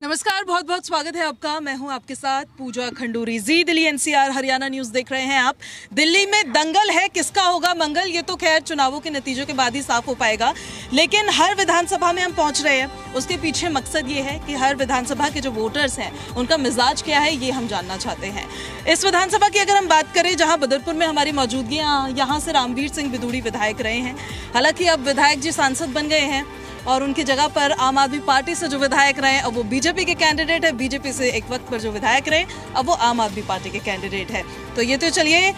नमस्कार, बहुत बहुत स्वागत है आपका। मैं हूं आपके साथ पूजा खंडूरी। जी दिल्ली एनसीआर हरियाणा न्यूज़ देख रहे हैं आप। दिल्ली में दंगल है, किसका होगा मंगल, ये तो खैर चुनावों के नतीजों के बाद ही साफ हो पाएगा। लेकिन हर विधानसभा में हम पहुंच रहे हैं, उसके पीछे मकसद ये है कि हर विधानसभा के जो वोटर्स हैं उनका मिजाज क्या है, ये हम जानना चाहते हैं। इस विधानसभा की अगर हम बात करें, जहाँ बदरपुर में हमारी मौजूदगी, यहाँ से रामवीर सिंह बिदूड़ी विधायक रहे हैं। हालांकि अब विधायक जी सांसद बन गए हैं और उनकी जगह पर आम आदमी पार्टी से जो विधायक रहे, अब वो बीजेपी के कैंडिडेट है। बीजेपी से एक वक्त पर जो विधायक रहे, अब वो आम आदमी पार्टी के कैंडिडेट है। तो ये तो चलिए,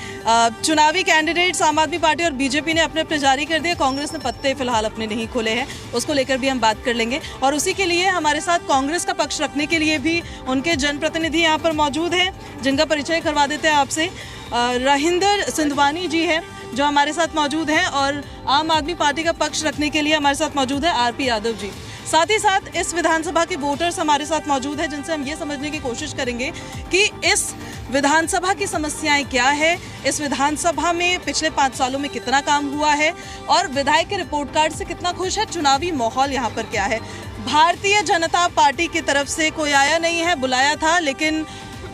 चुनावी कैंडिडेट्स आम आदमी पार्टी और बीजेपी ने अपने जारी कर दिए। कांग्रेस ने पत्ते फिलहाल अपने नहीं खोले हैं, उसको लेकर भी हम बात कर लेंगे। और उसी के लिए हमारे साथ कांग्रेस का पक्ष रखने के लिए भी उनके जनप्रतिनिधि यहाँ पर मौजूद हैं, जिनका परिचय करवा देते हैं आपसे। रहिंदर सिंधवानी जी है जो हमारे साथ मौजूद हैं, और आम आदमी पार्टी का पक्ष रखने के लिए हमारे साथ मौजूद है आरपी यादव जी। साथ ही साथ इस विधानसभा के वोटर्स हमारे साथ मौजूद हैं, जिनसे हम ये समझने की कोशिश करेंगे कि इस विधानसभा की समस्याएं क्या है, इस विधानसभा में पिछले 5 सालों में कितना काम हुआ है, और विधायक के रिपोर्ट कार्ड से कितना खुश है, चुनावी माहौल यहाँ पर क्या है। भारतीय जनता पार्टी की तरफ से कोई आया नहीं है, बुलाया था, लेकिन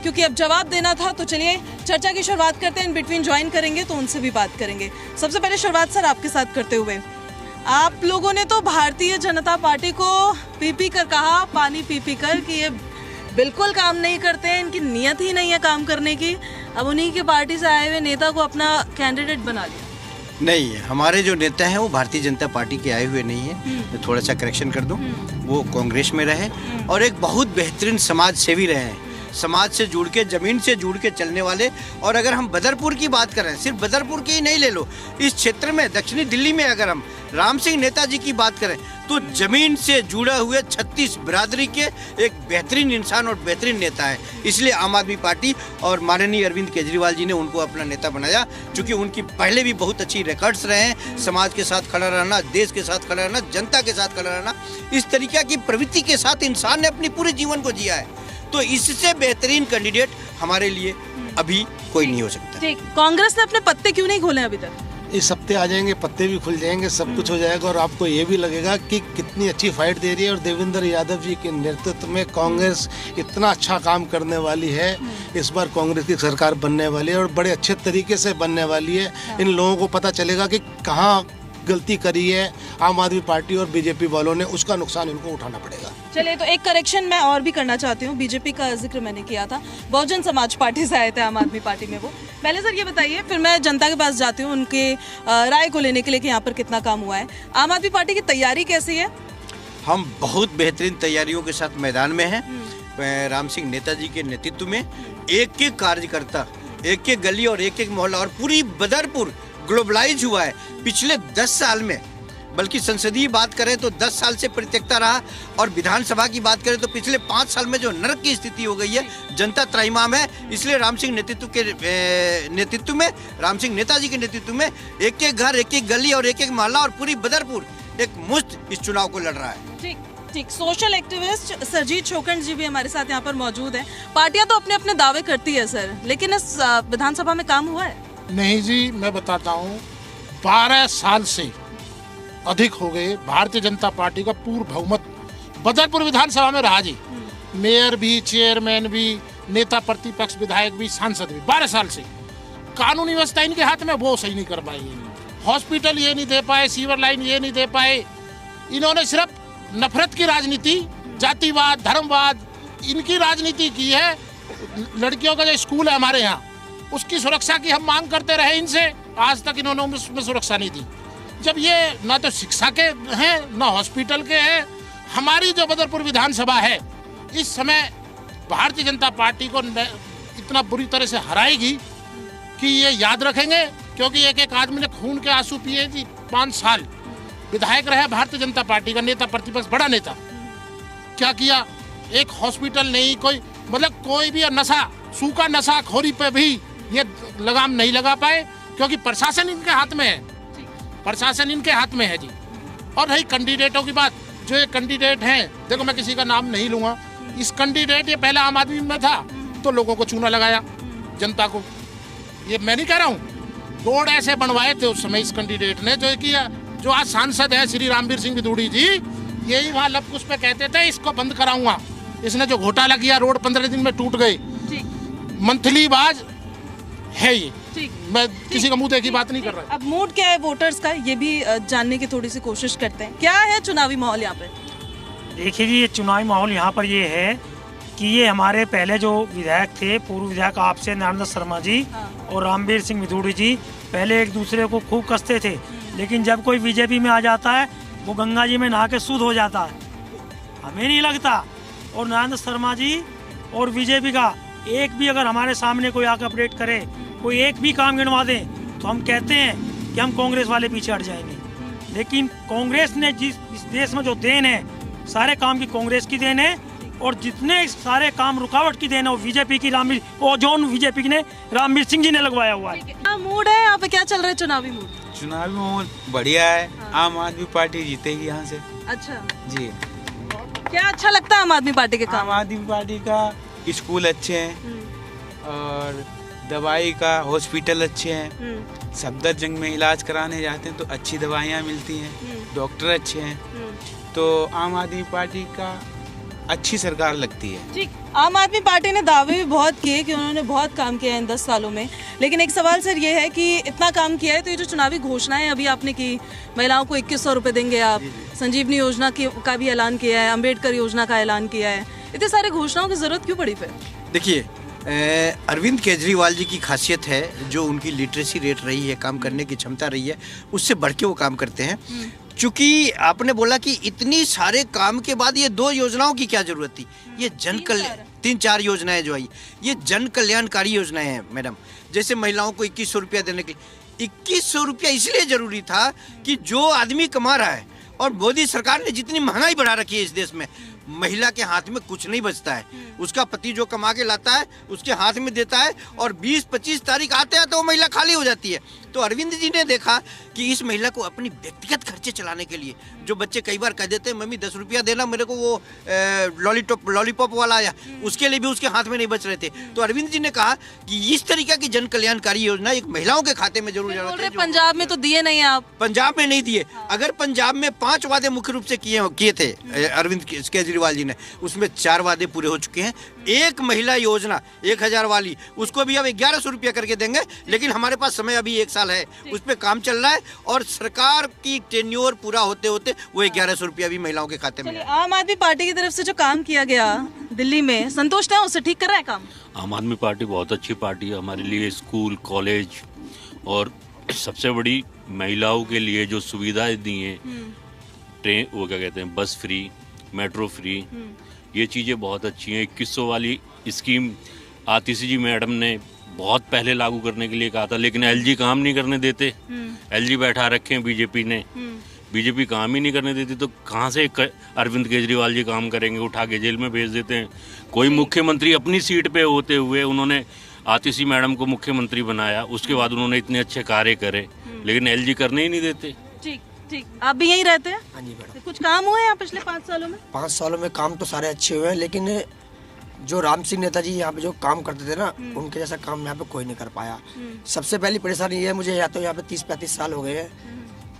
क्योंकि अब जवाब देना था, तो चलिए चर्चा की शुरुआत करते हैं। इन बिटवीन ज्वाइन करेंगे तो उनसे भी बात करेंगे। सबसे पहले शुरुआत सर आपके साथ करते हुए, आप लोगों ने तो भारतीय जनता पार्टी को पी पी कर कहा, पानी पी पी कर, कि ये बिल्कुल काम नहीं करते हैं, इनकी नीयत ही नहीं है काम करने की। अब उन्हीं की पार्टी से आए हुए नेता को अपना कैंडिडेट बना लिया। नहीं, हमारे जो नेता हैं वो भारतीय जनता पार्टी के आए हुए नहीं है। तो थोड़ा सा करेक्शन कर दूं, वो कांग्रेस में रहे और एक बहुत बेहतरीन समाज सेवी रहे हैं, समाज से जुड़ के, जमीन से जुड़ के चलने वाले। और अगर हम बदरपुर की बात करें, सिर्फ बदरपुर की ही नहीं ले लो, इस क्षेत्र में दक्षिणी दिल्ली में अगर हम राम सिंह नेताजी की बात करें, तो जमीन से जुड़े हुए 36 बिरादरी के एक बेहतरीन इंसान और बेहतरीन नेता है। इसलिए आम आदमी पार्टी और माननीय अरविंद केजरीवाल जी ने उनको अपना नेता बनाया, क्योंकि उनकी पहले भी बहुत अच्छी रिकॉर्ड्स रहे हैं। समाज के साथ खड़ा रहना, देश के साथ खड़ा रहना, जनता के साथ खड़ा रहना, इस तरीके की प्रवृत्ति के साथ इंसान ने अपनी पूरे जीवन को जिया है। तो इससे बेहतरीन कैंडिडेट हमारे लिए अभी कोई नहीं हो सकता। ठीक, कांग्रेस ने अपने पत्ते क्यों नहीं खोले अभी तक? इस हफ्ते आ जाएंगे, पत्ते भी खुल जाएंगे, सब कुछ हो जाएगा और आपको ये भी लगेगा कि कितनी अच्छी फाइट दे रही है। और देवेंद्र यादव जी के नेतृत्व में कांग्रेस इतना अच्छा काम करने वाली है। इस बार कांग्रेस की सरकार बनने वाली है और बड़े अच्छे तरीके से बनने वाली है। इन लोगों को पता चलेगा कि कहाँ गलती करी है आम आदमी पार्टी और बीजेपी वालों ने, उसका नुकसान इनको उठाना पड़ेगा। चलिए, तो एक करेक्शन मैं और भी करना चाहती हूँ। बीजेपी का जिक्र मैंने किया था, बहुजन समाज पार्टी से आए थे आम आदमी पार्टी में वो। पहले सर ये बताइए, फिर मैं जनता के पास जाती हूँ उनके राय को लेने के लिए कि यहाँ पर कितना काम हुआ है। आम आदमी पार्टी की तैयारी कैसी है? हम बहुत बेहतरीन तैयारियों के साथ मैदान में हैं। राम सिंह नेताजी के नेतृत्व में एक एक कार्यकर्ता, एक एक गली और एक एक मोहल्ला, और पूरी बदरपुर ग्लोबलाइज हुआ है पिछले 10 साल में। बल्कि संसदीय बात करें तो 10 साल से परित्यक्ता रहा, और विधानसभा की बात करें तो पिछले 5 साल में जो नरक की स्थिति हो गई है, जनता त्रैमाम है। इसलिए राम सिंह नेतृत्व में, राम सिंह नेताजी के नेतृत्व में एक एक घर, एक एक गली और एक एक मोहल्ला और पूरी बदरपुर एक मुश्त इस चुनाव को लड़ रहा है। ठीक ठीक। सोशल एक्टिविस्ट सरजीत छोकंड जी भी हमारे साथ यहाँ पर मौजूद है। पार्टियां तो अपने अपने दावे करती है सर, लेकिन इस विधानसभा में काम हुआ है? नहीं जी, मैं बताता हूँ, 12 साल से अधिक हो गए भारतीय जनता पार्टी का पूर्ण बहुमत बदरपुर विधानसभा में रहा जी। मेयर भी, चेयरमैन भी, नेता प्रतिपक्ष, विधायक भी, सांसद भी। 12 साल से कानूनी व्यवस्था इनके हाथ में, वो सही नहीं कर पाई। हॉस्पिटल ये नहीं दे पाए, सीवर लाइन ये नहीं दे पाए। इन्होंने सिर्फ नफरत की राजनीति, जातिवाद, धर्मवाद, इनकी राजनीति की है। लड़कियों का जो स्कूल है हमारे यहाँ, उसकी सुरक्षा की हम मांग करते रहे इनसे, आज तक इन्होंने उसमें सुरक्षा नहीं दी। जब ये ना तो शिक्षा के हैं ना हॉस्पिटल के हैं। हमारी जो बदरपुर विधानसभा है इस समय भारतीय जनता पार्टी को इतना बुरी तरह से हराएगी कि ये याद रखेंगे, क्योंकि एक एक आदमी ने खून के आंसू पिए जी। 5 साल विधायक रहे भारतीय जनता पार्टी का, नेता प्रतिपक्ष, बड़ा नेता। क्या किया? एक हॉस्पिटल नहीं, कोई मतलब कोई भी नशा, सूखा नशा खोरी पे भी ये लगाम नहीं लगा पाए, क्योंकि प्रशासन इनके हाथ में है। प्रशासन इनके हाथ में है जी। और रही कैंडिडेटों की बात, जो ये कैंडिडेट हैं, देखो मैं किसी का नाम नहीं लूंगा, इस कैंडिडेट ये पहले आम आदमी में था तो लोगों को चूना लगाया, जनता को। ये मैं नहीं कह रहा हूँ, रोड ऐसे बनवाए थे उस समय इस कैंडिडेट ने, जो आज सांसद है श्री रामवीर सिंह बिदूड़ी जी, यही वहाँ लबकुश पे कहते थे इसको बंद कराऊंगा, इसने जो घोटाला किया, रोड 15 दिन में टूट गए, ठीक मंथली बाज है ये। ठीक। मैं किसी का मुंह देखी बात नहीं कर रहा। अब मूड क्या है वोटर्स का, ये भी जानने की थोड़ी सी कोशिश करते हैं। क्या है चुनावी माहौल यहाँ पे? देखिए जी, ये चुनावी माहौल यहाँ पर ये है कि ये हमारे पहले जो विधायक थे, पूर्व विधायक आपसे नारायण दत्त शर्मा जी और रामवीर सिंह विधूड़ी जी, पहले एक दूसरे को खूब कसते थे, लेकिन जब कोई बीजेपी में आ जाता है वो गंगा जी में नहा के शुद्ध हो जाता है, हमें नहीं लगता। और नारायण दत्त शर्मा जी और बीजेपी का एक भी अगर हमारे सामने कोई आकर अपडेट करे, कोई एक भी काम गिनवा दे, तो हम कहते हैं कि हम कांग्रेस वाले पीछे हट जाएंगे। लेकिन कांग्रेस ने जिस इस देश में जो देन है, सारे काम की कांग्रेस की देन है, और जितने सारे काम रुकावट की देन है वो बीजेपी की रामवीर और जोन बीजेपी ने रामवीर सिंह जी ने लगवाया हुआ है। क्या मूड है यहाँ पे, क्या चल रहा है चुनावी मूड? चुनावी माहौल बढ़िया है। आम आदमी पार्टी जीतेगी यहाँ से। अच्छा, जी। क्या अच्छा लगता है आम आदमी पार्टी के काम? आम आदमी पार्टी का स्कूल अच्छे हैं और दवाई का हॉस्पिटल अच्छे हैं। सफदरजंग में इलाज कराने जाते हैं तो अच्छी दवाइयाँ मिलती हैं, डॉक्टर अच्छे हैं। तो आम आदमी पार्टी का अच्छी सरकार लगती है। ठीक। आम आदमी पार्टी ने दावे भी बहुत किए कि उन्होंने बहुत काम किया है इन 10 सालों में, लेकिन एक सवाल सर ये है कि इतना काम किया है तो ये जो चुनावी घोषणाएं अभी आपने की, महिलाओं को 2100 रुपए देंगे आप, संजीवनी योजना का भी ऐलान किया है, अम्बेडकर योजना का ऐलान किया है, इतने सारे घोषणाओं की जरूरत क्यों पड़ी फिर? देखिए, अरविंद केजरीवाल जी की खासियत है, जो उनकी लिटरेसी रेट रही है, काम करने की क्षमता रही है, उससे बढ़ के वो काम करते हैं। चूंकि आपने बोला कि इतनी सारे काम के बाद ये 2 योजनाओं की क्या जरूरत थी? ये जन कल्याण 3-4 योजनाएं जो आई, ये जन कल्याणकारी योजनाएं हैं मैडम। जैसे महिलाओं को 2100 रुपया देने के लिए, 2100 रुपया इसलिए जरूरी था कि जो आदमी कमा रहा है, और मोदी सरकार ने जितनी महंगाई बढ़ा रखी है इस देश में, महिला के हाथ में कुछ नहीं बचता है। उसका पति जो कमा के लाता है उसके हाथ में देता है, और 20-25 तारीख आते हैं तो वो महिला खाली हो जाती है। तो अरविंद जी ने देखा कि इस महिला को अपनी व्यक्तिगत खर्चे चलाने के लिए, जो बच्चे कई बार कह देते हैं मम्मी 10 रुपया देना मेरे को, वो लॉलीपॉप वाला आया, उसके लिए भी उसके हाथ में नहीं बच रहे थे। तो अरविंद जी ने कहा कि इस तरीके की जन कल्याणकारी योजना एक महिलाओं के खाते में जरूर जाना चाहिए। पंजाब में तो दिए नहीं आप? पंजाब में नहीं दिए। अगर पंजाब में 5 वादे मुख्य रूप से किए थे अरविंद केजरीवाल जी ने, उसमें 4 वादे पूरे हो चुके हैं। एक महिला योजना 1000 वाली, उसको भी अब 1100 रुपया करके देंगे, लेकिन हमारे पास समय अभी 1 साल है, उस पर काम चल रहा है, और सरकार की टेन्योर पूरा होते होते वो 1100 रुपया भी महिलाओं के खाते में। आम आदमी पार्टी की तरफ से जो काम किया गया दिल्ली में, संतुष्ट है उससे? ठीक कर रहा है काम? आम आदमी पार्टी बहुत अच्छी पार्टी है हमारे लिए। स्कूल, कॉलेज और सबसे बड़ी महिलाओं के लिए जो सुविधाएं दी हैं, ट्रेन, वो क्या कहते हैं, बस फ्री, मेट्रो फ्री, ये चीज़ें बहुत अच्छी हैं। 2100 वाली स्कीम आतिशी जी मैडम ने बहुत पहले लागू करने के लिए कहा था, लेकिन एलजी काम नहीं करने देते। एलजी बैठा रखे हैं बीजेपी ने, बीजेपी काम ही नहीं करने देती, तो कहाँ से अरविंद केजरीवाल जी काम करेंगे? उठा के जेल में भेज देते हैं। कोई मुख्यमंत्री अपनी सीट पे होते हुए उन्होंने आतिशी मैडम को मुख्यमंत्री बनाया, उसके बाद उन्होंने इतने अच्छे कार्य करे, लेकिन एलजी करने ही नहीं देते। ठीक ठीक। आप भी यहीं रहते हैं? हाँ जी मैडम। कुछ काम हुए हैं पिछले 5 सालों में? 5 सालों में काम तो सारे अच्छे हुए हैं, लेकिन जो राम सिंह नेताजी यहाँ पे जो काम करते थे ना, उनके जैसा काम यहाँ पे कोई नहीं कर पाया। सबसे पहली परेशानी ये है, मुझे या तो यहाँ पे 30-35 साल हो गए हैं।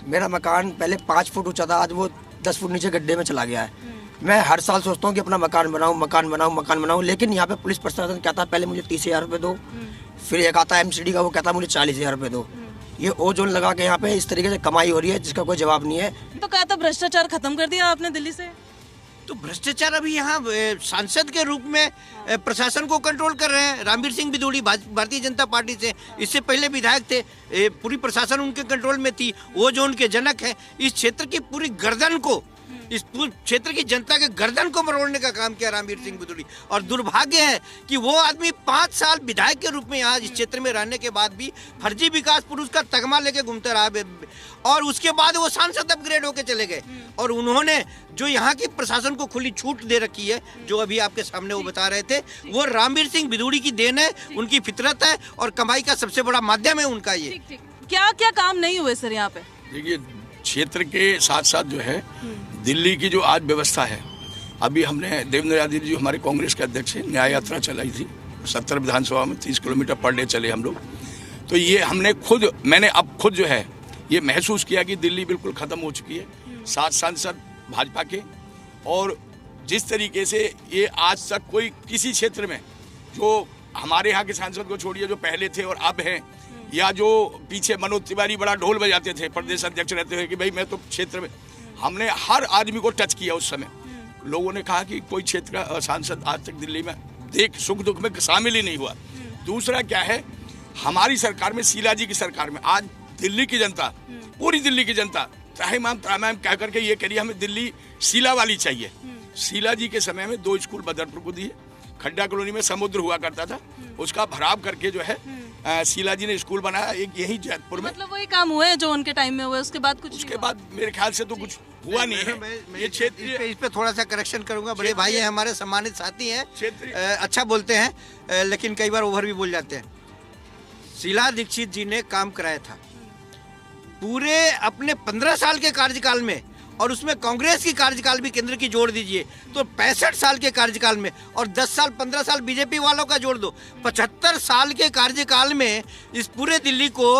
मेरा मकान पहले 5 फुट ऊंचा था, आज वो 10 फुट नीचे गड्ढे में चला गया है। मैं हर साल सोचता हूँ कि अपना मकान बनाऊँ, लेकिन यहाँ पे पुलिस प्रशासन कहता है पहले मुझे 30,000 रुपये दो, फिर एक आता है MCD का, वो कहता है मुझे 40,000 रुपये दो। ये ओजोन लगा के यहाँ पे इस तरीके से कमाई हो रही है जिसका कोई जवाब नहीं है। तो कहा था भ्रष्टाचार खत्म कर दिया आपने दिल्ली से? तो भ्रष्टाचार अभी यहाँ सांसद के रूप में प्रशासन को कंट्रोल कर रहे हैं रामवीर सिंह विधूड़ी, भारतीय जनता पार्टी से। इससे पहले विधायक थे, पूरी प्रशासन उनके कंट्रोल में थी। वो जो उनके जनक है, इस क्षेत्र की पूरी गर्दन को, इस क्षेत्र की जनता के गर्दन को मरोड़ने का काम किया रामवीर सिंह विधूड़ी। और दुर्भाग्य है कि वो आदमी 5 साल विधायक के रूप में यहाँ इस क्षेत्र में रहने के बाद भी फर्जी विकास पुरुष का तगमा लेके घूमते रहा, और उसके बाद वो सांसद अपग्रेड होके चले गए। और उन्होंने जो यहाँ की प्रशासन को खुली छूट दे रखी है, जो अभी आपके सामने वो बता रहे थे, वो रामवीर सिंह विधूड़ी की देन है, उनकी फितरत है, और कमाई का सबसे बड़ा माध्यम है उनका ये। क्या क्या काम नहीं हुए सर यहाँ पे? देखिए, क्षेत्र के साथ साथ जो है दिल्ली की जो आज व्यवस्था है, अभी हमने देवेंद्र यादव जी हमारे कांग्रेस के अध्यक्ष हैं, न्याय यात्रा चलाई थी 70 विधानसभा में, 30 किलोमीटर पर डे चले हम लोग। तो ये मैंने अब खुद जो है ये महसूस किया कि दिल्ली बिल्कुल ख़त्म हो चुकी है। 7 सांसद भाजपा के और जिस तरीके से ये आज तक कोई किसी क्षेत्र में, जो हमारे यहाँ के सांसद को छोड़िए जो पहले थे और अब हैं, या जो पीछे मनोज तिवारी बड़ा ढोल बजाते थे प्रदेश अध्यक्ष रहते हुए कि भाई मैं तो क्षेत्र में, हमने हर आदमी को टच किया। उस समय लोगों ने कहा कि कोई क्षेत्र का सांसद आज तक दिल्ली में देख सुख दुख में शामिल ही नहीं हुआ। दूसरा क्या है, हमारी सरकार में, शीला जी की सरकार में आज दिल्ली की जनता, पूरी दिल्ली की जनता त्राहिमाम त्राहिमाम कह करके ये कह रही है हमें दिल्ली शीला वाली चाहिए। शीला जी के समय में 2 स्कूल बदरपुर को दिए, खड्डा कॉलोनी में समुद्र हुआ करता था, उसका भराव करके जो है शीला जी ने स्कूल बनाया, एक यही जैतपुर में। मतलब वही काम हुए जो उनके टाइम में हुए, उसके बाद कुछ उसके बाद मेरे ख्याल से तो कुछ हुआ नहीं है। ये क्षेत्र इस पे थोड़ा सा करेक्शन करूंगा। बड़े भाई हैं हमारे, सम्मानित साथी हैं, अच्छा बोलते हैं लेकिन कई बार ओवर भी बोल जाते हैं। शीला दीक्षित जी ने काम कराया था पूरे अपने 15 साल के कार्यकाल में, और उसमें कांग्रेस की कार्यकाल भी केंद्र की जोड़ दीजिए तो 65 साल के कार्यकाल में, और 10 साल 15 साल बीजेपी वालों का जोड़ दो, 75 साल के कार्यकाल में इस पूरे दिल्ली को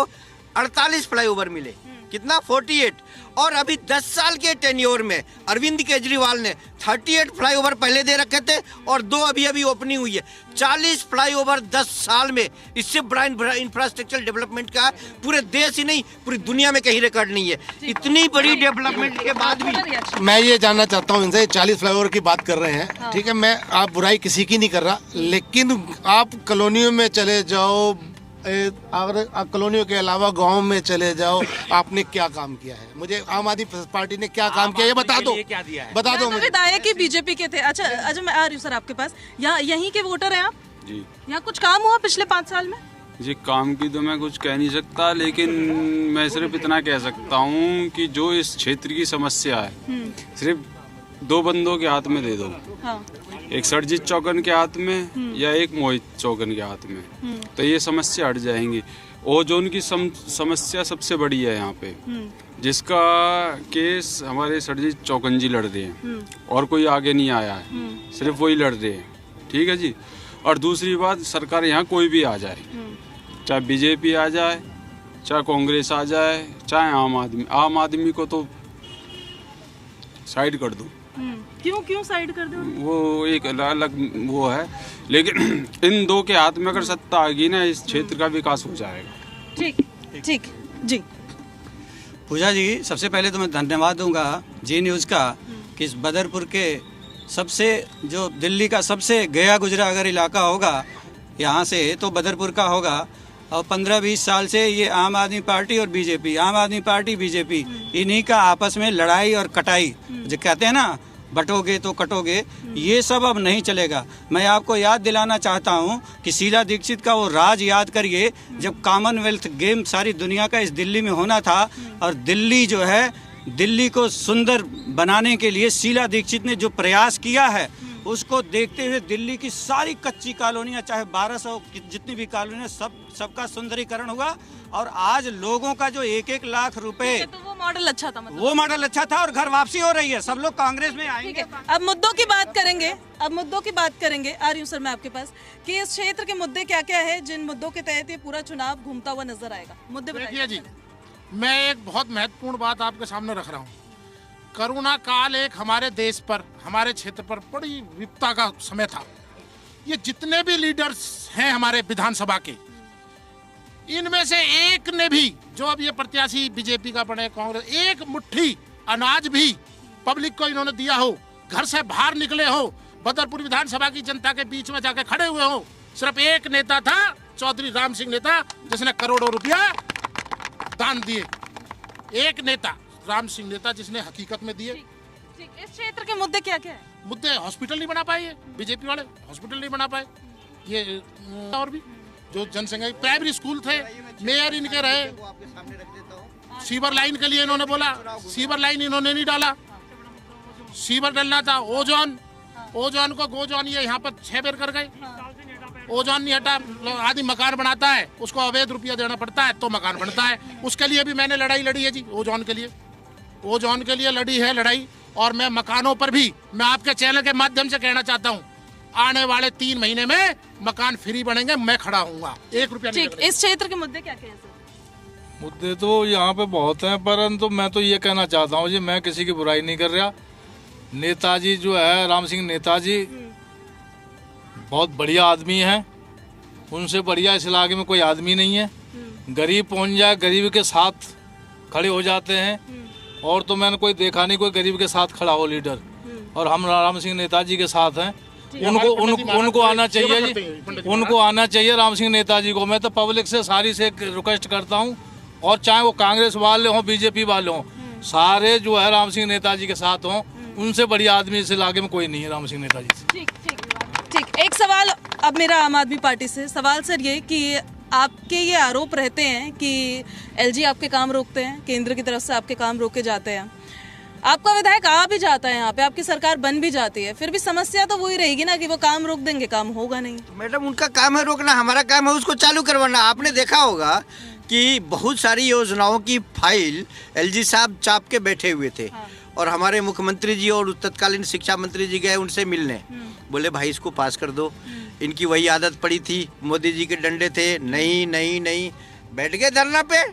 48 फ्लाईओवर मिले। कितना? 48। और अभी 10 साल के टेन्योर में अरविंद केजरीवाल ने 38 फ्लाईओवर पहले दे रखे थे और 2 अभी ओपनिंग हुई है। 40 फ्लाईओवर 10 साल में। इससे बड़ा इंफ्रास्ट्रक्चर डेवलपमेंट का पूरे देश ही नहीं पूरी दुनिया में कहीं रिकॉर्ड नहीं है। इतनी बड़ी डेवलपमेंट के बाद भी मैं ये जानना चाहता हूँ इनसे, 40 फ्लाईओवर की बात कर रहे हैं, ठीक है, मैं आप बुराई किसी की नहीं कर रहा, लेकिन आप कॉलोनियों में चले जाओ और कॉलोनियों के अलावा गांव में चले जाओ, आपने क्या काम किया है? मुझे आम आदमी पार्टी ने क्या काम किया ये बता दो, बता दो मुझे। विधायक ही बीजेपी के थे। अच्छा मैं आ रही हूँ सर आपके पास। यहाँ यहीं के वोटर हैं आप जी? यहाँ कुछ काम हुआ पिछले 5 साल में? जी काम की तो मैं कुछ कह नहीं सकता, लेकिन मैं सिर्फ इतना कह सकता हूँ कि जो इस क्षेत्र की समस्या है सिर्फ 2 बंदों के हाथ में दे दो। हाँ। एक सरजीत चौकन के हाथ में या एक मोहित चौकन के हाथ में, तो ये समस्या हट जाएंगी। ओजोन की समस्या सबसे बड़ी है यहाँ पे, जिसका केस हमारे सरजीत चौकन जी लड़ रहे हैं और कोई आगे नहीं आया है, सिर्फ वही लड़ रहे हैं। ठीक है जी। और दूसरी बात, सरकार यहाँ कोई भी आ जाए, चाहे बीजेपी आ जाए, चाहे कांग्रेस आ जाए, चाहे आम आदमी को तो साइड कर दो। क्यों साइड कर दो? वो एक अलग वो है, लेकिन इन 2 के हाथ में अगर सत्ता आ गई ना, इस क्षेत्र का विकास हो जाएगा। ठीक जी। पूजा जी, सबसे पहले तो मैं धन्यवाद दूंगा जी न्यूज़ का कि इस बदरपुर के सबसे, जो दिल्ली का सबसे गया गुजरा अगर इलाका होगा यहाँ से तो बदरपुर का होगा। और 15-20 साल से ये आम आदमी पार्टी और बीजेपी, आम आदमी पार्टी बीजेपी, इन्हीं का आपस में लड़ाई और कटाई, जो कहते हैं ना बटोगे तो कटोगे, ये सब अब नहीं चलेगा। मैं आपको याद दिलाना चाहता हूँ कि शीला दीक्षित का वो राज याद करिए जब कॉमनवेल्थ गेम सारी दुनिया का इस दिल्ली में होना था, और दिल्ली जो है, दिल्ली को सुंदर बनाने के लिए शीला दीक्षित ने जो प्रयास किया है, उसको देखते हुए दिल्ली की सारी कच्ची कॉलोनियाँ, चाहे 1200 जितनी भी कॉलोनियाँ, सबका सुंदरीकरण हुआ। और आज लोगों का जो 1-1 लाख रुपए, तो वो मॉडल अच्छा था, मतलब वो मॉडल अच्छा था, और घर वापसी हो रही है। सब लोग कांग्रेस में आएंगे। अब मुद्दों की बात करेंगे, आ रही हूँ सर मैं आपके पास कि इस क्षेत्र के मुद्दे क्या क्या है जिन मुद्दों के तहत ये पूरा चुनाव घूमता हुआ नजर आएगा। मुद्दे देखिए जी, मैं एक बहुत महत्वपूर्ण बात आपके सामने रख रहा हूँ। करोना काल एक हमारे देश पर, हमारे क्षेत्र पर बड़ी विपदा का समय था। ये जितने भी लीडर्स हैं हमारे विधानसभा के, इनमें से एक ने भी, जो अब ये प्रत्याशी बीजेपी का बने, कांग्रेस, एक मुट्ठी अनाज भी पब्लिक को इन्होंने दिया हो, घर से बाहर निकले हो, बदरपुर विधानसभा की जनता के बीच में जाके खड़े हुए हो। सिर्फ एक नेता था, चौधरी राम सिंह नेता, जिसने करोड़ों रुपया दान दिए। एक नेता, राम सिंह नेता, जिसने हकीकत में दिए। ठीक। इस क्षेत्र के मुद्दे क्या क्या है? मुद्दे, हॉस्पिटल नहीं बना पाए, बीजेपी वाले हॉस्पिटल नहीं बना पाए, ये और भी जो जनसंख्या, प्राइमरी स्कूल थे, मेयर इनके रहे, सीवर लाइन के लिए इन्होंने बोला, सीवर लाइन इन्होंने नहीं डाला, सीवर डलना था। ओजोन को गोजोन, ये यहाँ पर 6 बेर कर गए, ओजोन नहीं हटा। आदमी मकान बनाता है, उसको अवैध रुपया देना पड़ता है तो मकान बनता है। उसके लिए भी मैंने लड़ाई लड़ी है जी, ओजोन के लिए लड़ी है लड़ाई। और मैं मकानों पर भी, मैं आपके चैनल के माध्यम से कहना चाहता हूँ, आने वाले 3 महीने में मकान फ्री बनेंगे, मैं खड़ा हूँगा, 1 रुपया नहीं। ठीक। इस क्षेत्र के मुद्दे क्या क्या है सर? मुद्दे तो यहाँ पे बहुत हैं, परंतु मैं तो ये कहना चाहता हूँ जी, मैं किसी की बुराई नहीं कर रहा, नेताजी जो है राम सिंह नेताजी बहुत बढ़िया आदमी है, उनसे बढ़िया इस इलाके में कोई आदमी नहीं है। गरीब पहुंच जाए गरीब के साथ खड़े हो जाते हैं, और तो मैंने कोई देखा नहीं कोई गरीब के साथ खड़ा हो लीडर, और हम राम सिंह नेताजी के साथ हैं। उनको आना चाहिए जी, उनको आना चाहिए राम सिंह नेताजी को। मैं तो पब्लिक से सारी से रिक्वेस्ट करता हूँ, और चाहे वो कांग्रेस वाले हों बीजेपी वाले हों, सारे जो है राम सिंह नेताजी के साथ हों। उनसे बढ़िया आदमी इस इलाके में कोई नहीं है राम सिंह नेताजी से। ठीक ठीक ठीक। एक सवाल अब मेरा आम आदमी पार्टी से सवाल सर ये कि आपके ये आरोप रहते हैं कि एलजी आपके काम रोकते हैं, केंद्र की तरफ से आपके काम रोके जाते हैं, आपका विधायक आ भी जाता है यहाँ पे, आपकी सरकार बन भी जाती है, फिर भी समस्या तो वही रहेगी ना कि वो काम रोक देंगे, काम होगा नहीं। मैडम उनका काम है रोकना, हमारा काम है उसको चालू करवाना। आपने देखा होगा कि बहुत सारी योजनाओं की फाइल एलजी साहब चाप के बैठे हुए थे, और हमारे मुख्यमंत्री जी और तत्कालीन शिक्षा मंत्री जी गए उनसे मिलने, बोले भाई इसको पास कर दो। इनकी वही आदत पड़ी थी, मोदी जी के डंडे थे, नहीं नहीं नहीं, बैठ गए धरना पे,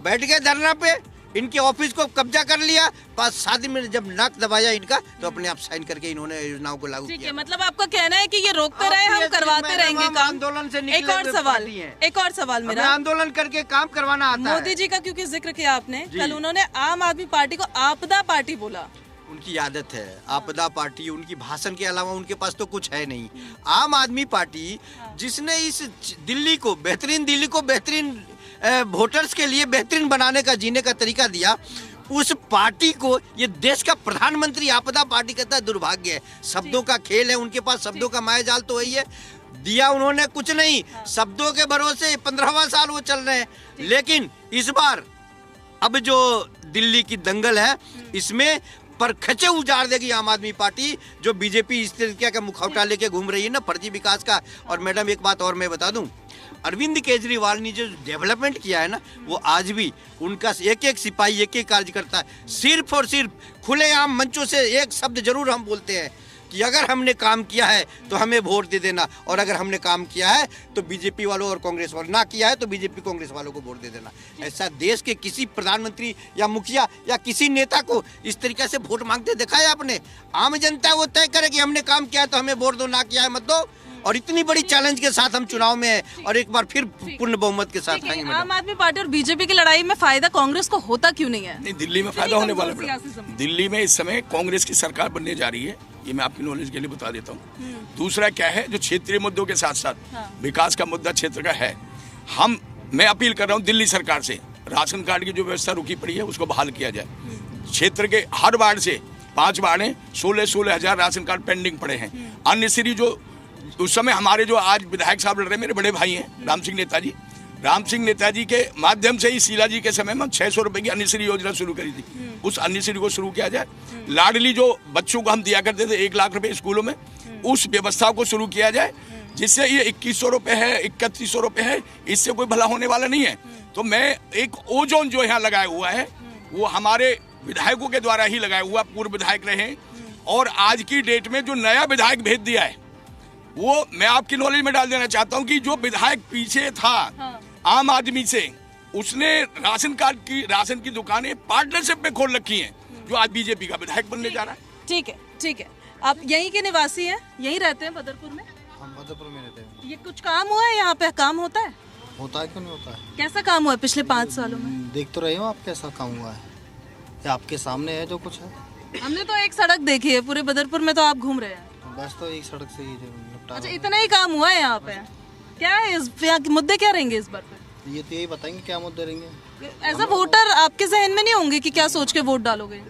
बैठ गए धरना पे, इनके ऑफिस को कब्जा कर लिया। 5-7 दिन में जब नाक दबाया इनका, तो अपने आप साइन करके इन्होंने योजनाओं को लागू किया। मतलब आपका कहना है कि ये रोकते रहे, हम करवाते रहेंगे काम। आंदोलन से एक और सवाल मेरा, आंदोलन करके काम करवाना आता है। मोदी जी का क्योंकि जिक्र किया आपने, कल उन्होंने आम आदमी पार्टी को आपदा पार्टी बोला। उनकी आदत है आपदा पार्टी, उनकी भाषण के अलावा उनके पास तो कुछ है नहीं। आम आदमी पार्टी जिसने इस दिल्ली को बेहतरीन वोटर्स के लिए बेहतरीन बनाने का, जीने का तरीका दिया, उस पार्टी को ये देश का प्रधानमंत्री आपदा पार्टी कहता है, दुर्भाग्य है। शब्दों का खेल है उनके पास, शब्दों का मायाजाल तो वही है। दिया उन्होंने कुछ नहीं, शब्दों के भरोसे 15वां साल वो चल रहे हैं। लेकिन इस बार अब जो दिल्ली की दंगल है, इसमें पर खचे उजाड़ देगी आम आदमी पार्टी, जो बीजेपी इस तरीके का मुखौटा लेके घूम रही है ना, फर्जी विकास का। और मैडम एक बात और मैं बता दूं, अरविंद केजरीवाल ने जो डेवलपमेंट किया है ना, वो आज भी उनका एक एक सिपाही, एक एक कार्यकर्ता सिर्फ और सिर्फ खुलेआम मंचों से एक शब्द जरूर हम बोलते हैं कि अगर हमने काम किया है तो हमें वोट दे देना, और अगर हमने काम किया है तो बीजेपी वालों और कांग्रेस वालों, ना किया है तो बीजेपी कांग्रेस वालों को वोट दे देना। ऐसा देश के किसी प्रधानमंत्री या मुखिया या किसी नेता को इस तरीके से वोट मांगते देखा है आपने? आम जनता वो तय करे कि हमने काम किया है तो हमें वोट दो, ना किया है मत दो। और इतनी बड़ी चैलेंज के साथ हम चुनाव में हैं, और एक बार फिर पूर्ण बहुमत के साथ आएंगे। आम आदमी पार्टी और बीजेपी की लड़ाई में फायदा कांग्रेस को होता क्यों नहीं है? नहीं, दिल्ली में फायदा होने वाला है। दिल्ली में इस समय कांग्रेस की सरकार बनने जा रही है, ये मैं आपकी नॉलेज के लिए बता देता हूँ। दूसरा क्या है, जो क्षेत्रीय मुद्दों के साथ साथ विकास का मुद्दा क्षेत्र का है, मैं अपील कर रहा हूँ दिल्ली सरकार से, राशन कार्ड की जो व्यवस्था रुकी पड़ी है उसको बहाल किया जाए। क्षेत्र के हर वार्ड से 5 वार्ड हैं, 16 हजार राशन कार्ड पेंडिंग पड़े हैं। अन्य श्री जो उस समय हमारे जो आज विधायक साहब लड़ रहे, मेरे बड़े भाई हैं राम सिंह नेताजी के माध्यम से ही शीला जी के समय में 600 रुपए की अन्नश्री योजना शुरू करी थी। उस अन्नश्री को शुरू किया जाए। लाडली जो बच्चों को हम दिया करते थे 1 लाख रुपए स्कूलों में, उस व्यवस्था को शुरू किया जाए, जिससे ये 2100 रुपए है, 3100 रुपए है, इससे कोई भला होने वाला नहीं है। तो मैं एक ओजोन जो यहाँ लगाया हुआ है, वो हमारे विधायकों के द्वारा ही लगाया हुआ, पूर्व विधायक रहे, और आज की डेट में जो नया विधायक भेज दिया है, वो मैं आपकी नॉलेज में डाल देना चाहता हूँ कि जो विधायक पीछे था आम आदमी से, उसने राशन की दुकानें पार्टनरशिप में खोल रखी हैं, जो आज बीजेपी का विधायक बनने जा रहा है। ठीक है। आप यहीं के निवासी हैं, यहीं रहते हैं बदरपुर में? हम बदरपुर में रहते हैं। ये कुछ काम हुआ है यहाँ पे? काम होता है? होता है, क्यों नहीं होता है। कैसा काम हुआ है पिछले 5 सालों में? देख तो रहे हो आप कैसा काम हुआ है, ये आपके सामने है जो कुछ है। हमने तो एक सड़क देखी है, पूरे बदरपुर में तो आप घूम रहे हैं। बस तो एक सड़क से ही निपटा। अच्छा, इतना ही काम हुआ है यहाँ पे? क्या है इस मुद्दे, क्या रहेंगे इस बार पे? ये तो यही बताएंगे क्या मुद्दे रहेंगे। एज अ वोटर आपके जहन में नहीं होंगे कि क्या सोच के वोट डालोगे?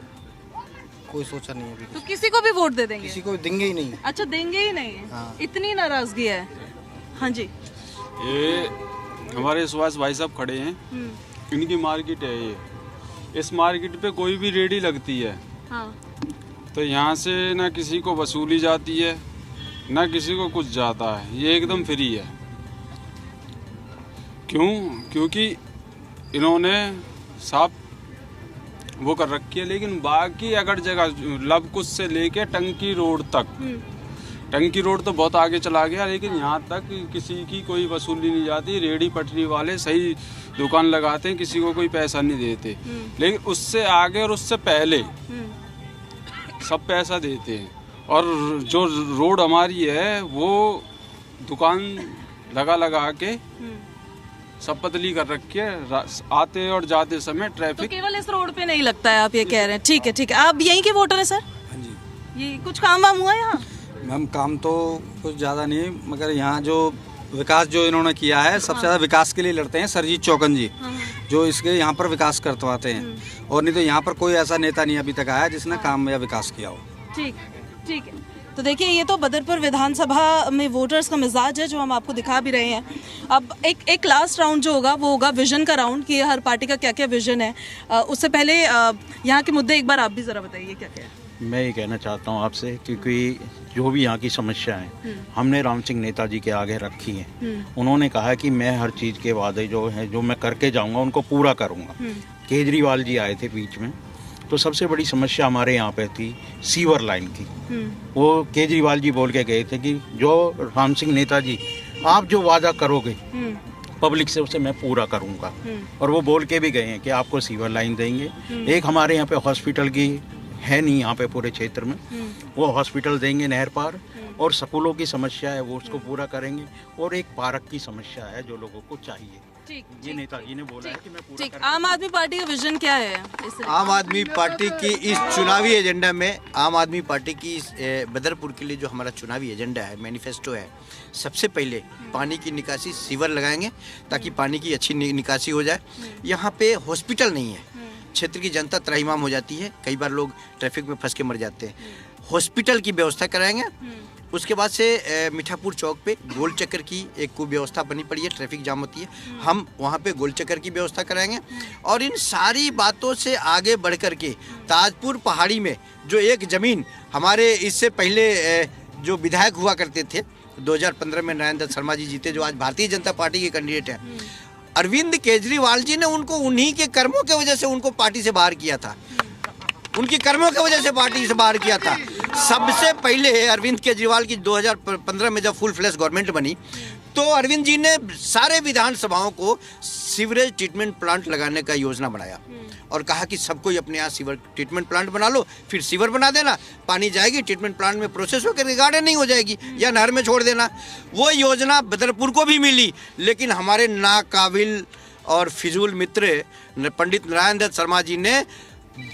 कोई सोचा नहीं है अभी। तो किसी को भी वोट दे देंगे? किसी को देंगे ही नहीं। अच्छा, देंगे ही नहीं। हाँ। इतनी नाराजगी है। हाँ जी, ये हमारे सुभाष भाई साहब खड़े हैं, इनकी मार्केट है ये। इस मार्केट पे कोई भी रेडी लगती है, हाँ। तो यहाँ से ना किसी को वसूली जाती है, ना किसी को कुछ जाता है, ये एकदम फ्री है। क्यों? क्योंकि इन्होंने साफ वो कर रखी है। लेकिन बाकी अगर जगह लवकुश से लेके टंकी रोड तक, टंकी रोड तो बहुत आगे चला गया, लेकिन यहाँ तक किसी की कोई वसूली नहीं जाती। रेडी पटरी वाले सही दुकान लगाते हैं, किसी को कोई पैसा नहीं देते। लेकिन उससे आगे और उससे पहले सब पैसा देते हैं, और जो रोड हमारी है वो दुकान लगा के सब पतली कर रखी है, आते और जाते समय तो ट्रैफिक केवल इस रोड पे नहीं लगता है, आप ये कह रहे हैं। ठीक है, ठीक है। आप यहीं के वोटर हैं सर? हाँ जी ये कुछ काम वाम हुआ यहाँ? मैम, काम तो कुछ ज़्यादा नहीं, मगर यहाँ जो विकास जो इन्होंने किया है, सबसे ज़्यादा विकास के लिए लड़ते हैं सरजीत चौकन जी, जो इसके यहाँ पर विकास करवाते हैं। और नहीं तो यहाँ पर कोई ऐसा नेता नहीं अभी तक आया जिसने काम या विकास किया हो। ठीक, ठीक है। तो देखिए, ये तो बदरपुर विधानसभा में वोटर्स का मिजाज है जो हम आपको दिखा भी रहे हैं। अब एक लास्ट राउंड जो होगा वो होगा विजन का राउंड, कि हर पार्टी का क्या क्या विजन है। उससे पहले यहाँ के मुद्दे एक बार आप भी ज़रा बताइए क्या क्या है। मैं ये कहना चाहता हूँ आपसे, क्योंकि जो भी यहाँ की समस्या है हमने राम सिंह नेताजी के आगे रखी है। उन्होंने कहा कि मैं हर चीज़ के वादे जो है जो मैं करके जाऊँगा उनको पूरा करूँगा। केजरीवाल जी आए थे बीच में, तो सबसे बड़ी समस्या हमारे यहाँ पे थी सीवर लाइन की। वो केजरीवाल जी बोल के गए थे कि जो राम सिंह नेताजी आप जो वादा करोगे पब्लिक से उसे मैं पूरा करूँगा, और वो बोल के भी गए हैं कि आपको सीवर लाइन देंगे। एक हमारे यहाँ पे हॉस्पिटल की है नहीं यहाँ पे पूरे क्षेत्र में, वो हॉस्पिटल देंगे नहर पार, और स्कूलों की समस्या है वो उसको पूरा करेंगे, और एक पार्क की समस्या है जो लोगों को चाहिए। ये नेताजी ने बोला है कि मैं पूरा करूंगा। आम आदमी पार्टी का विजन क्या है? आम आदमी पार्टी की इस चुनावी एजेंडा में, आम आदमी पार्टी की इस बदरपुर के लिए जो हमारा चुनावी एजेंडा है, मैनिफेस्टो है, सबसे पहले पानी की निकासी, सीवर लगाएंगे ताकि पानी की अच्छी निकासी हो जाए। यहाँ पे हॉस्पिटल नहीं है, क्षेत्र की जनता त्राहिमाम हो जाती है, कई बार लोग ट्रैफिक में फंस के मर जाते हैं। हॉस्पिटल की व्यवस्था कराएंगे। उसके बाद से मीठापुर चौक पे गोल चक्कर की एक कुव्यवस्था बनी पड़ी है, ट्रैफिक जाम होती है, हम वहाँ पे गोल चक्कर की व्यवस्था कराएंगे। और इन सारी बातों से आगे बढ़ कर के ताजपुर पहाड़ी में जो एक ज़मीन हमारे इससे पहले जो विधायक हुआ करते थे 2015 में नारायण दत्त शर्मा जी जीते, जो आज भारतीय जनता पार्टी के कैंडिडेट हैं, अरविंद केजरीवाल जी ने उनको उन्हीं के कर्मों की वजह से उनको पार्टी से बाहर किया था, उनकी कर्मों की वजह से पार्टी से बाहर किया था। सबसे पहले अरविंद केजरीवाल की 2015 में जब फुल फ्लैश गवर्नमेंट बनी तो अरविंद जी ने सारे विधानसभाओं को सीवरेज ट्रीटमेंट प्लांट लगाने का योजना बनाया और कहा कि सबको अपने यहाँ सीवर ट्रीटमेंट प्लांट बना लो, फिर सीवर बना देना, पानी जाएगी ट्रीटमेंट प्लांट में प्रोसेस होकर गार्डनिंग हो जाएगी या नहर में छोड़ देना। वो योजना बदरपुर को भी मिली, लेकिन हमारे नाकाबिल और फिजूल मित्र पंडित नारायण दत्त शर्मा जी ने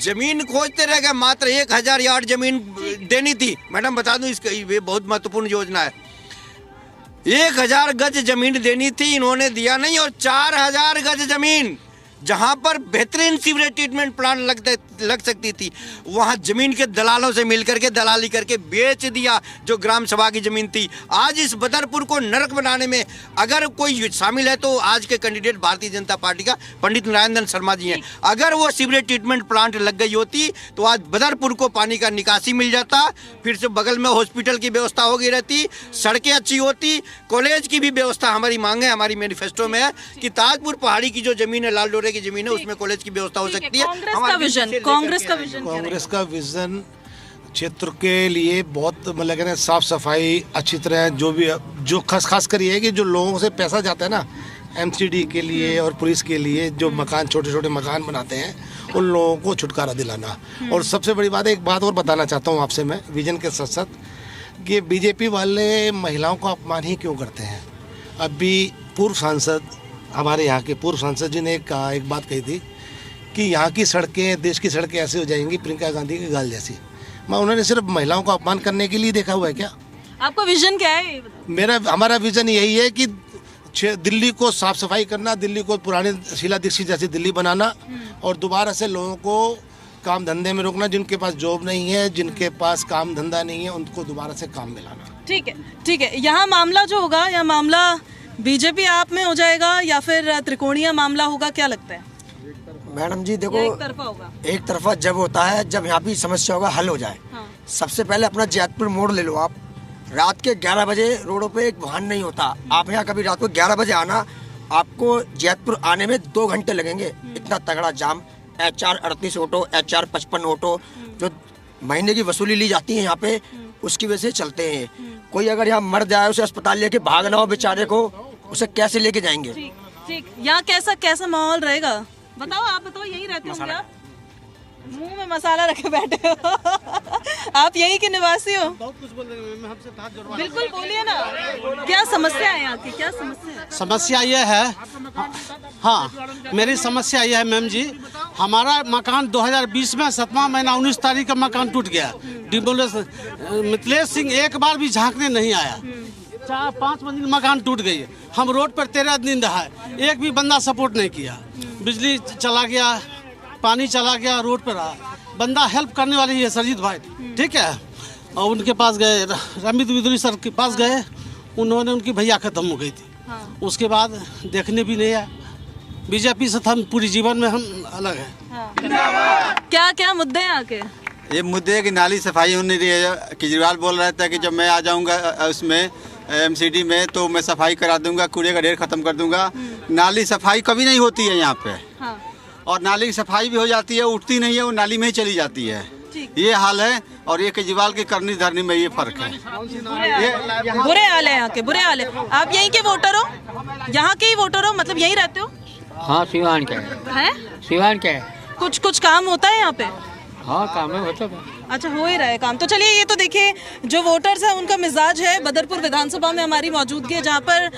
जमीन खोजते रह गए। मात्र 1000 यार्ड जमीन देनी थी। मैडम बता दूं, इसका ये बहुत महत्वपूर्ण योजना है। 1000 गज जमीन देनी थी, इन्होंने दिया नहीं, और 4000 गज जमीन जहां पर बेहतरीन सीवरेज ट्रीटमेंट प्लांट लग सकती थी, वहां जमीन के दलालों से मिलकर के दलाली करके बेच दिया जो ग्राम सभा की जमीन थी। आज इस बदरपुर को नरक बनाने में अगर कोई शामिल है तो आज के कैंडिडेट भारतीय जनता पार्टी का पंडित नारायण दत्त शर्मा जी हैं। अगर वो सीवरेज ट्रीटमेंट प्लांट लग गई होती तो आज बदरपुर को पानी का निकासी मिल जाता, फिर से बगल में हॉस्पिटल की व्यवस्था हो गई रहती, सड़कें अच्छी होती, कॉलेज की भी व्यवस्था। हमारी मांग है, हमारी मैनिफेस्टो में है कि ताजपुर पहाड़ी की जो जमीन है, लाल डोरे की जमीन है, उसमें कॉलेज की व्यवस्था हो सकती है। कांग्रेस का विजन क्षेत्र के लिए बहुत मतलब साफ सफाई अच्छी तरह, जो खास कर ये है कि जो लोगों से पैसा जाता है ना एमसीडी के लिए और पुलिस के लिए, जो मकान छोटे छोटे मकान बनाते हैं, उन लोगों को छुटकारा दिलाना। और सबसे बड़ी बात है, एक बात और बताना चाहता हूँ आपसे मैं विजन के साथ साथ, कि बीजेपी वाले महिलाओं का अपमान ही क्यों करते हैं। अभी पूर्व सांसद, हमारे यहाँ के पूर्व सांसद जी ने एक बात कही थी कि यहाँ की सड़कें, देश की सड़कें ऐसे हो जाएंगी प्रियंका गांधी की गाल जैसी। मैं उन्होंने सिर्फ महिलाओं का अपमान करने के लिए देखा हुआ है क्या? आपका विजन क्या है? हमारा विजन यही है कि दिल्ली को साफ सफाई करना, दिल्ली को पुरानी शीला दीक्षित जैसी दिल्ली बनाना, और दोबारा से लोगों को काम धंधे में रोकना। जिनके पास जॉब नहीं है, जिनके पास काम धंधा नहीं है, उनको दोबारा से काम दिलाना। ठीक है, ठीक है। यहाँ मामला जो होगा, यह मामला बीजेपी आप में हो जाएगा या फिर त्रिकोणीय मामला होगा, क्या लगता है? मैडम जी देखो, एक तरफा होगा। एक तरफा जब होता है जब यहाँ भी समस्या होगा हल हो जाए। हाँ। सबसे पहले अपना जैतपुर मोड़ ले लो आप। रात के 11 बजे रोडों पे एक वाहन नहीं होता। आप यहाँ कभी रात को 11 बजे आना, आपको जैतपुर आने में 2 घंटे लगेंगे। इतना तगड़ा जाम। HR 38 ऑटो, HR 55 ऑटो जो महीने की वसूली ली जाती है यहाँ पे, उसकी वजह से चलते हैं। कोई अगर यहाँ मर जाए, उसे अस्पताल लेके भागना हो बेचारे को, उसे कैसे लेके जाएंगे? ठीक, यहाँ कैसा माहौल रहेगा बताओ, आप बताओ, यहीं रहते होंगे आप? मुंह में मसाला रखे बैठे हो। आप यही के निवासी हो? बहुत कुछ बोल रहे हैं, हमसे हाथ जोड़वा। बिल्कुल बोलिए ना, क्या समस्या है यहाँ की, क्या समस्या है? समस्या ये है, हाँ मेरी समस्या ये है मैम जी, हमारा मकान 2020 में 7वां महीना 19 तारीख का मकान टूट गया। डिमोलिश मिथिलेश सिंह एक बार भी झांकने नहीं आया। 4-5 मंजिल मकान टूट गई। हम रोड पर 13 दिन रहा, एक भी बंदा सपोर्ट नहीं किया। बिजली चला गया, पानी चला गया, रोड पर रहा। बंदा हेल्प करने वाले ही है सरजीत भाई, ठीक है। और उनके पास गए, रमित विदुरी सर के पास गए, उन्होंने उनकी भैया खत्म हो गई थी। उसके बाद देखने भी नहीं आया। बीजेपी से हम पूरी जीवन में हम अलग हैं। क्या क्या मुद्दे हैं आके? ये मुद्दे की नाली सफाई होनी रही है। केजरीवाल बोल रहा था कि जब मैं आ जाऊंगा उसमें एमसीडी में तो मैं सफाई करा दूंगा, कूड़े का ढेर खत्म कर दूंगा। नाली सफाई कभी नहीं होती है यहाँ पे। और नाली की सफाई भी हो जाती है, उठती नहीं है, वो नाली में ही चली जाती है। ये हाल है। और ये केजरीवाल की करनी धरनी में ये फर्क है। बुरे हाल है यहाँ के, बुरे हाल है। आप यहीं के वोटर हो? यहाँ के ही वोटर हो, मतलब यहीं रहते हो? हाँ, सिवान के हैं? सिवान के कुछ काम होता है यहाँ पे? हाँ, काम है होता है। अच्छा, हो ही रहा है काम। तो चलिए, ये तो देखिए जो वोटर्स हैं उनका मिजाज है। बदरपुर विधानसभा में हमारी मौजूदगी है, जहाँ पर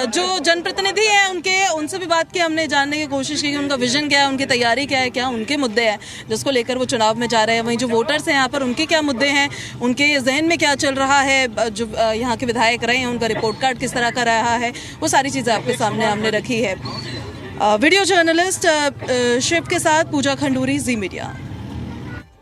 जो जनप्रतिनिधि हैं उनसे भी बात की, हमने जानने की कोशिश की कि उनका विजन क्या है, उनकी तैयारी क्या है, क्या उनके मुद्दे हैं जिसको लेकर वो चुनाव में जा रहे हैं। वहीं जो वोटर्स हैं यहाँ पर, उनके क्या मुद्दे हैं, उनके जहन में क्या चल रहा है, जो यहाँ के विधायक रहे हैं उनका रिपोर्ट कार्ड किस तरह का रहा है, वो सारी चीज़ें आपके सामने हमने रखी है। वीडियो जर्नलिस्ट शिव के साथ पूजा खंडूरी, जी मीडिया।